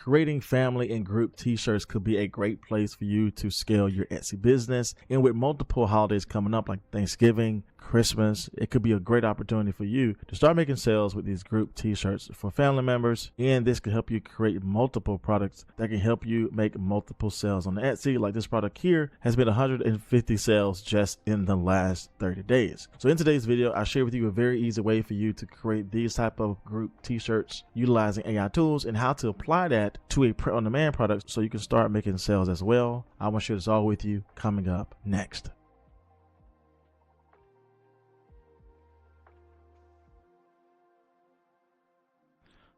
creating family and group t-shirts could be a great place for you to scale your Etsy business. And with multiple holidays coming up like Thanksgiving, Christmas, it could be a great opportunity for you to start making sales with these group t-shirts for family members. And this could help you create multiple products that can help you make multiple sales on Etsy. Like this product here has been 150 sales just in the last 30 days. So in today's video, I share with you a very easy way for you to create these type of group t-shirts utilizing AI tools and how to apply that to a print-on-demand product so you can start making sales as well. I want to share this all with you coming up next.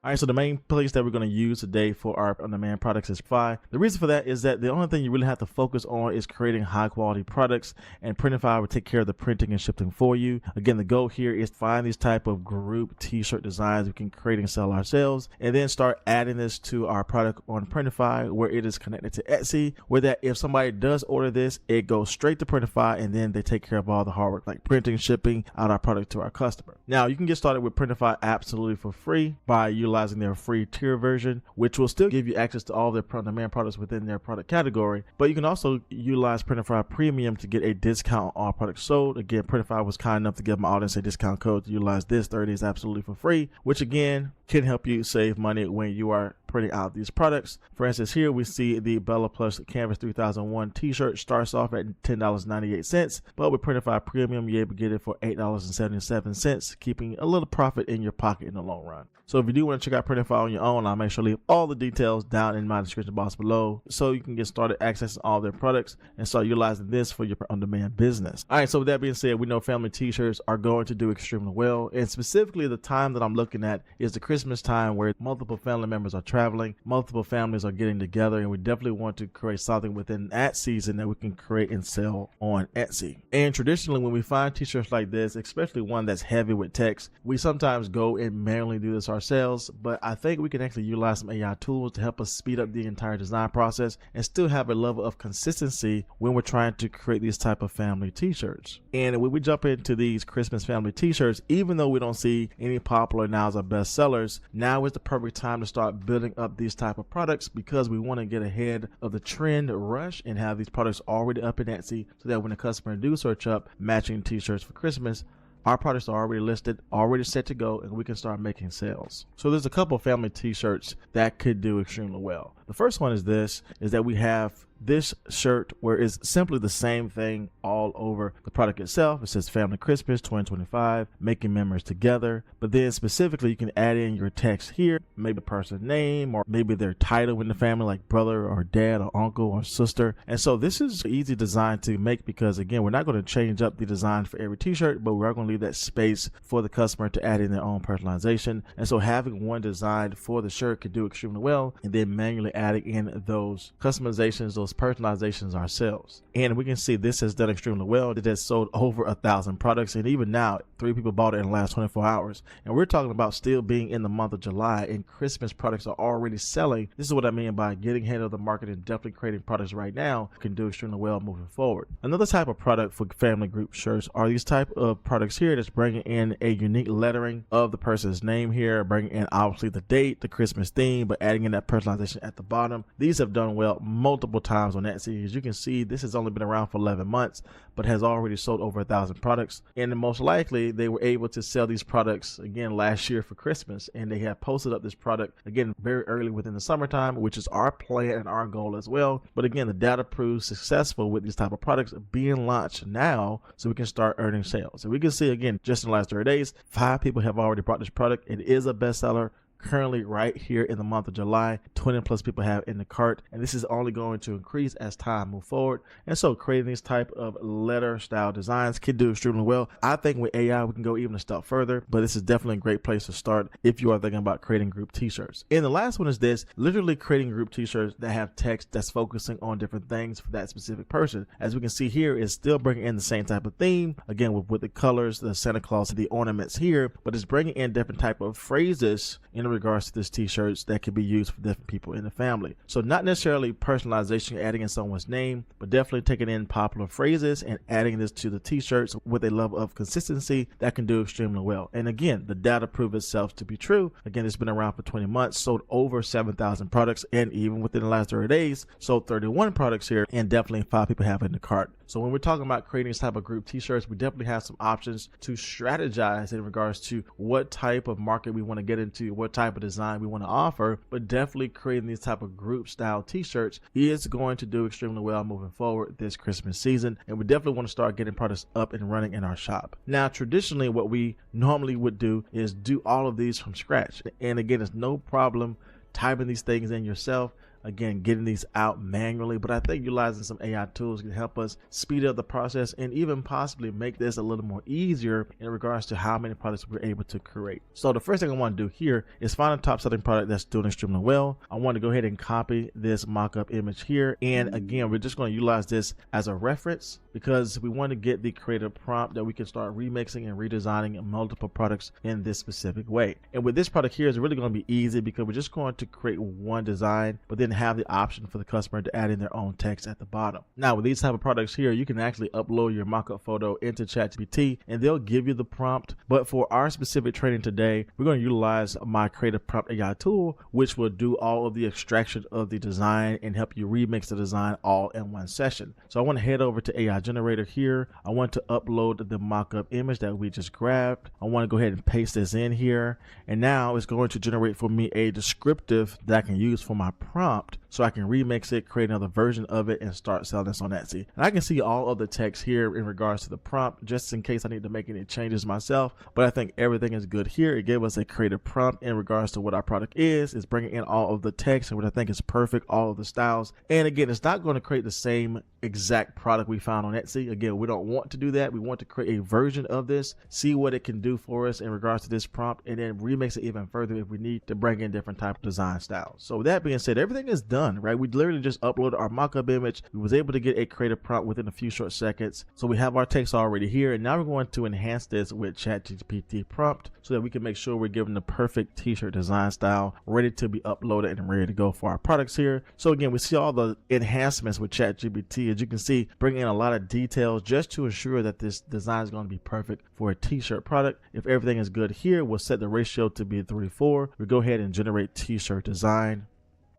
All right, so the main place that we're going to use today for our on-demand products is Printify. The reason for that is that the only thing you really have to focus on is creating high quality products, and Printify will take care of the printing and shipping for you. Again, the goal here is to find these type of group t-shirt designs we can create and sell ourselves, and then start adding this to our product on Printify where it is connected to Etsy, where that if somebody does order this, it goes straight to Printify and then they take care of all the hard work like printing, shipping out our product to our customer. Now, you can get started with Printify absolutely for free by utilizing their free tier version, which will still give you access to all their on-demand products within their product category. But you can also utilize Printify Premium to get a discount on all products sold. Again, Printify was kind enough to give my audience a discount code to utilize this 30 days absolutely for free, which again can help you save money when you are printing out these products. For instance, here we see the Bella Plus Canvas 3001 t-shirt starts off at $10.98, but with Printify Premium, you're able to get it for $8.77, keeping a little profit in your pocket in the long run. So if you do want to check out Printify on your own, I'll make sure to leave all the details down in my description box below so you can get started accessing all their products and start utilizing this for your on-demand business. All right, so with that being said, we know family t-shirts are going to do extremely well, and specifically the time that I'm looking at is the Christmas time where multiple family members are traveling, multiple families are getting together, and we definitely want to create something within that season that we can create and sell on Etsy. And traditionally, when we find t-shirts like this, especially one that's heavy with text, we sometimes go and manually do this ourselves, but I think we can actually utilize some AI tools to help us speed up the entire design process and still have a level of consistency when we're trying to create these type of family t-shirts. And when we jump into these Christmas family t-shirts, even though we don't see any popular now as our best sellers, now is the perfect time to start building up these type of products because we want to get ahead of the trend rush and have these products already up in Etsy so that when the customer do search up matching t-shirts for Christmas, our products are already listed, already set to go, and we can start making sales. So there's a couple of family t-shirts that could do extremely well. The first one is that we have this shirt where it's simply the same thing all over the product itself. It says Family Christmas 2025, making memories together. But then specifically you can add in your text here, maybe the person's name or maybe their title in the family, like brother or dad or uncle or sister. And so this is an easy design to make because again, we're not going to change up the design for every t-shirt, but we are going to leave that space for the customer to add in their own personalization. And so having one design for the shirt could do extremely well, and then manually adding in those customizations, those personalizations ourselves. And we can see this has done extremely well. It has sold over 1,000 products, and even now 3 people bought it in the last 24 hours. And we're talking about still being in the month of July and Christmas products are already selling. This is what I mean by getting ahead of the market and definitely creating products right now can do extremely well moving forward. Another type of product for family group shirts are these type of products here that's bringing in a unique lettering of the person's name here, bringing in obviously the date, the Christmas theme, but adding in that personalization at the bottom. These have done well multiple times on Etsy. As you can see, this has only been around for 11 months, but has already sold over 1,000 products. And most likely they were able to sell these products again last year for Christmas, and they have posted up this product again very early within the summertime, which is our plan and our goal as well. But again, the data proves successful with these type of products being launched now, so we can start earning sales. And we can see again, just in the last 30 days, 5 people have already bought this product. It is a bestseller currently right here in the month of July. 20 plus people have in the cart, and this is only going to increase as time moves forward. And so creating these type of letter style designs can do extremely well. I think with AI we can go even a step further, but this is definitely a great place to start if you are thinking about creating group t-shirts. And the last one is this, literally creating group t-shirts that have text that's focusing on different things for that specific person. As we can see here, it's still bringing in the same type of theme, again with the colors, the Santa Claus, the ornaments here, but it's bringing in different type of phrases in regards to this t-shirts that can be used for different people in the family. So not necessarily personalization, adding in someone's name, but definitely taking in popular phrases and adding this to the t-shirts with a level of consistency that can do extremely well. And again, the data proved itself to be true. Again, it's been around for 20 months, sold over 7,000 products, and even within the last 30 days, sold 31 products here, and definitely 5 people have it in the cart. So when we're talking about creating this type of group t-shirts, we definitely have some options to strategize in regards to what type of market we want to get into, what type of design we want to offer. But definitely creating these type of group style t-shirts is going to do extremely well moving forward this Christmas season, and we definitely want to start getting products up and running in our shop. Now, traditionally what we normally would do is do all of these from scratch, and again, it's no problem typing these things in yourself, again, getting these out manually. But I think utilizing some AI tools can help us speed up the process and even possibly make this a little more easier in regards to how many products we're able to create. So the first thing I want to do here is find a top selling product that's doing extremely well. I want to go ahead and copy this mock-up image here, and again, we're just going to utilize this as a reference because we want to get the creative prompt that we can start remixing and redesigning multiple products in this specific way. And with this product here, it's really going to be easy because we're just going to create one design, but then have the option for the customer to add in their own text at the bottom. Now with these type of products here, you can actually upload your mock-up photo into ChatGPT and they'll give you the prompt. But for our specific training today, we're going to utilize my creative prompt AI tool, which will do all of the extraction of the design and help you remix the design all in one session. So I want to head over to AI generator here. I want to upload the mock-up image that we just grabbed. I want to go ahead and paste this in here, and now it's going to generate for me a descriptive that I can use for my prompt, so I can remix it, create another version of it, and start selling this on Etsy. And I can see all of the text here in regards to the prompt, just in case I need to make any changes myself. But I think everything is good here. It gave us a creative prompt in regards to what our product is. It's bringing in all of the text, and what I think is perfect, all of the styles. And again, it's not going to create the same exact product we found on Etsy. Again, we don't want to do that. We want to create a version of this, see what it can do for us in regards to this prompt, and then remix it even further if we need to bring in different type of design styles. So with that being said, everything is done, right? We literally just uploaded our mock-up image. We was able to get a creative prompt within a few short seconds. So we have our text already here, and now we're going to enhance this with ChatGPT prompt so that we can make sure we're giving the perfect t-shirt design style ready to be uploaded and ready to go for our products here. So again, we see all the enhancements with ChatGPT. As you can see, bringing in a lot of details just to ensure that this design is going to be perfect for a t-shirt product. If everything is good here, we'll set the ratio to be 3:4. We go ahead and generate t-shirt design.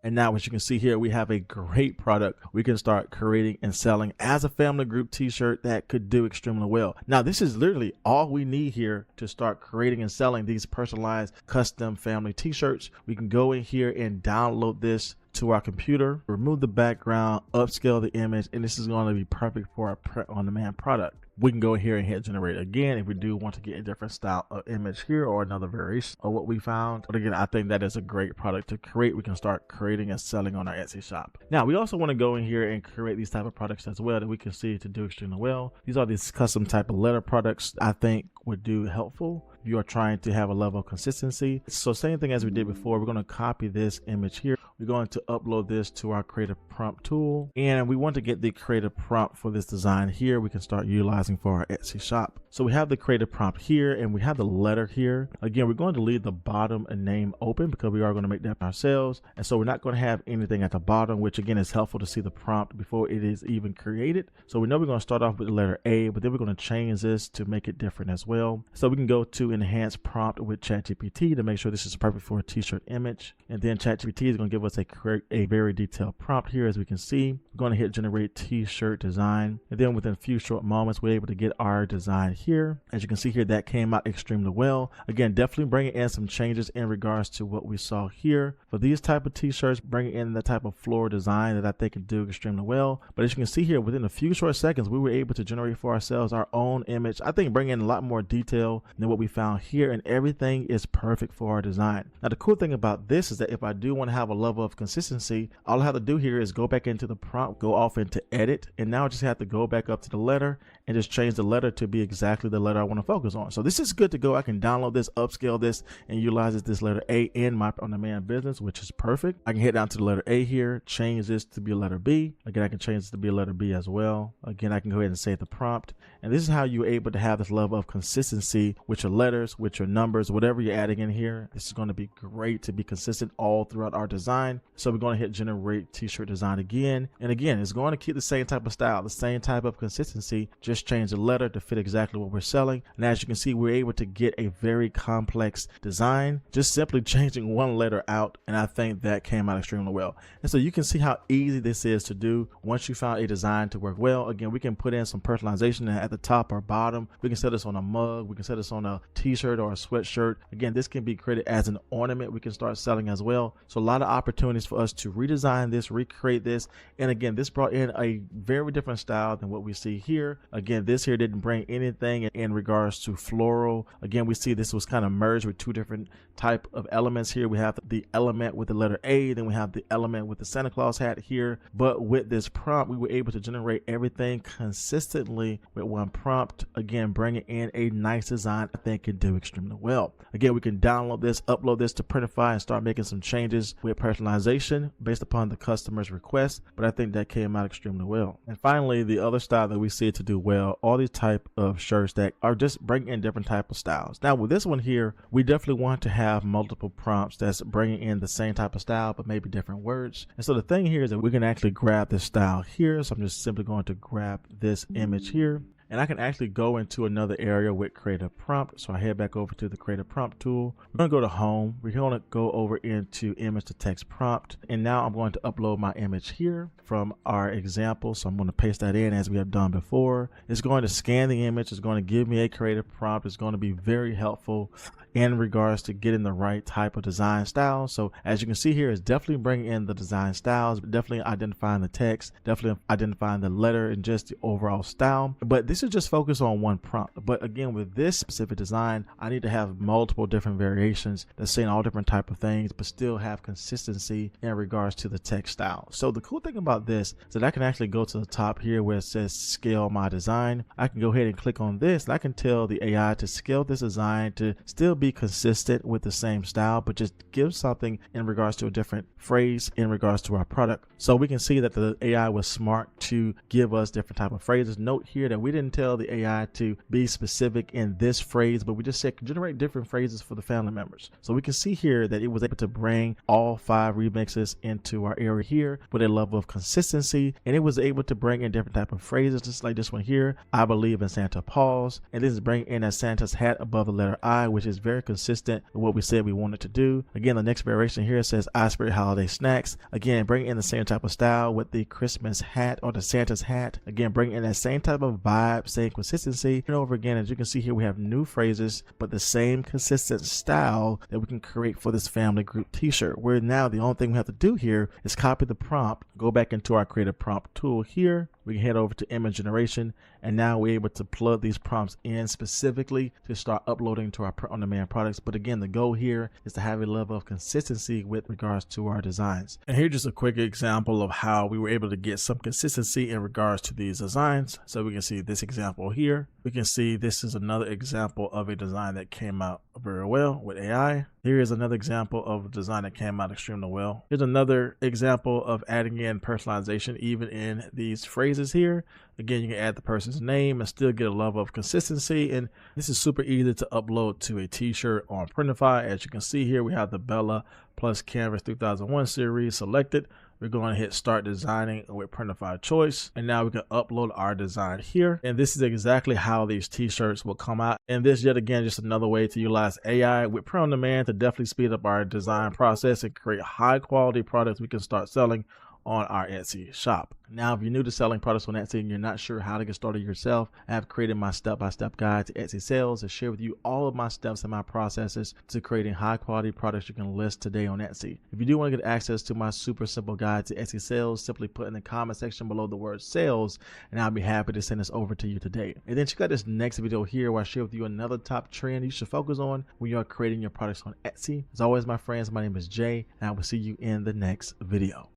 And now, as you can see here, we have a great product we can start creating and selling as a family group t-shirt that could do extremely well. Now, this is literally all we need here to start creating and selling these personalized custom family t-shirts. We can go in here and download this to our computer, remove the background, upscale the image, and this is going to be perfect for our print-on-demand product. We can go here and hit generate again if we do want to get a different style of image here or another variation of what we found. But again, I think that is a great product to create. We can start creating and selling on our Etsy shop. Now, we also want to go in here and create these type of products as well that we can see to do extremely well. These are these custom type of letter products I think would do helpful. You are trying to have a level of consistency. So same thing as we did before, we're going to copy this image here. We're going to upload this to our creative prompt tool, and we want to get the creative prompt for this design here. We can start utilizing for our Etsy shop. So we have the creative prompt here, and we have the letter here. Again, we're going to leave the bottom name open because we are going to make that ourselves. And so we're not going to have anything at the bottom, which again is helpful to see the prompt before it is even created. So we know we're going to start off with the letter A, but then we're going to change this to make it different as well. So we can go to enhance prompt with ChatGPT to make sure this is perfect for a t-shirt image. And then ChatGPT is going to give us a very detailed prompt here. As we can see, we're going to hit generate t-shirt design. And then within a few short moments, we're able to get our design here. As you can see here, that came out extremely well. Again, definitely bringing in some changes in regards to what we saw here. For these type of t-shirts, bringing in the type of floral design that I think could do extremely well. But as you can see here, within a few short seconds, we were able to generate for ourselves our own image. I think bringing in a lot more detail than what we found here, and everything is perfect for our design. Now, the cool thing about this is that if I do want to have a level level of consistency, all I have to do here is go back into the prompt, go off into edit, and now I just have to go back up to the letter and just change the letter to be exactly the letter I want to focus on. So this is good to go. I can download this, upscale this, and utilize this letter A in my on-demand business, which is perfect. I can head down to the letter A here, change this to be a letter B. Again, I can change this to be a letter B as well. Again, I can go ahead and save the prompt. And this is how you're able to have this level of consistency with your letters, with your numbers, whatever you're adding in here. This is going to be great to be consistent all throughout our design. So we're going to hit generate t-shirt design again. And again, it's going to keep the same type of style, the same type of consistency, just change the letter to fit exactly what we're selling. And as you can see, we're able to get a very complex design, just simply changing one letter out. And I think that came out extremely well. And so you can see how easy this is to do once you found a design to work well. Again, we can put in some personalization at the top or bottom. We can set this on a mug. We can set this on a t-shirt or a sweatshirt. Again, this can be created as an ornament. We can start selling as well. So a lot of opportunities for us to redesign this, recreate this. And again, this brought in a very different style than what we see here. Again, this here didn't bring anything in regards to floral. Again, we see this was kind of merged with two different type of elements here. We have the element with the letter A, then we have the element with the Santa Claus hat here. But with this prompt, we were able to generate everything consistently with one prompt. Again, bringing in a nice design I think can do extremely well. Again, we can download this, upload this to Printify and start making some changes with personalization based upon the customer's request. But I think that came out extremely well. And finally, the other style that we see to do well, all these type of shirts that are just bringing in different type of styles. Now with this one here, we definitely want to have multiple prompts that's bringing in the same type of style, but maybe different words. And so the thing here is that we can actually grab this style here. So I'm just simply going to grab this image here. And I can actually go into another area with creative prompt. So I head back over to the creative prompt tool. We're going to go to home. We're going to go over into image to text prompt. And now I'm going to upload my image here from our example. So I'm going to paste that in as we have done before. It's going to scan the image. It's going to give me a creative prompt. It's going to be very helpful in regards to getting the right type of design style. So as you can see here, it's definitely bringing in the design styles, but definitely identifying the text, definitely identifying the letter and just the overall style. But this is just focused on one prompt. But again, with this specific design, I need to have multiple different variations that's saying all different type of things, but still have consistency in regards to the text style. So the cool thing about this is that I can actually go to the top here where it says scale my design. I can go ahead and click on this and I can tell the AI to scale this design to still be consistent with the same style, but just give something in regards to a different phrase in regards to our product. So we can see that the AI was smart to give us different type of phrases. Note here that we didn't tell the AI to be specific in this phrase, but we just said generate different phrases for the family members. So we can see here that it was able to bring all 5 remixes into our area here with a level of consistency, and it was able to bring in different type of phrases, just like this one here, I believe in Santa Paws, and this is bringing in a Santa's hat above the letter I, which is very consistent with what we said we wanted to do. Again, the next variation here says I spirit holiday snacks. Again, bring in the same type of style with the Christmas hat or the Santa's hat. Again, bring in that same type of vibe, same consistency. And over again, as you can see here, we have new phrases, but the same consistent style that we can create for this family group t-shirt, where now the only thing we have to do here is copy the prompt, go back into our creative prompt tool here. We can head over to image generation, and now we're able to plug these prompts in specifically to start uploading to our on-demand products. But again, the goal here is to have a level of consistency with regards to our designs. And here's just a quick example of how we were able to get some consistency in regards to these designs. So we can see this example here. We can see this is another example of a design that came out very well with AI. Here is another example of a design that came out extremely well. Here's another example of adding in personalization even in these phrases here. Again, you can add the person's name and still get a level of consistency. And this is super easy to upload to a t-shirt on Printify. As you can see here, we have the Bella Plus Canvas 2001 series selected. We're going to hit start designing with Printify choice. And now we can upload our design here. And this is exactly how these t-shirts will come out. And this yet again, just another way to utilize AI with print on demand to definitely speed up our design process and create high quality products we can start selling on our Etsy shop. Now, if you're new to selling products on Etsy and you're not sure how to get started yourself, I have created my step-by-step guide to Etsy sales to share with you all of my steps and my processes to creating high quality products you can list today on Etsy. If you do want to get access to my super simple guide to Etsy sales, simply put in the comment section below the word sales, and I'll be happy to send this over to you today. And then check out this next video here where I share with you another top trend you should focus on when you are creating your products on Etsy. As always, my friends, my name is Jay, and I will see you in the next video.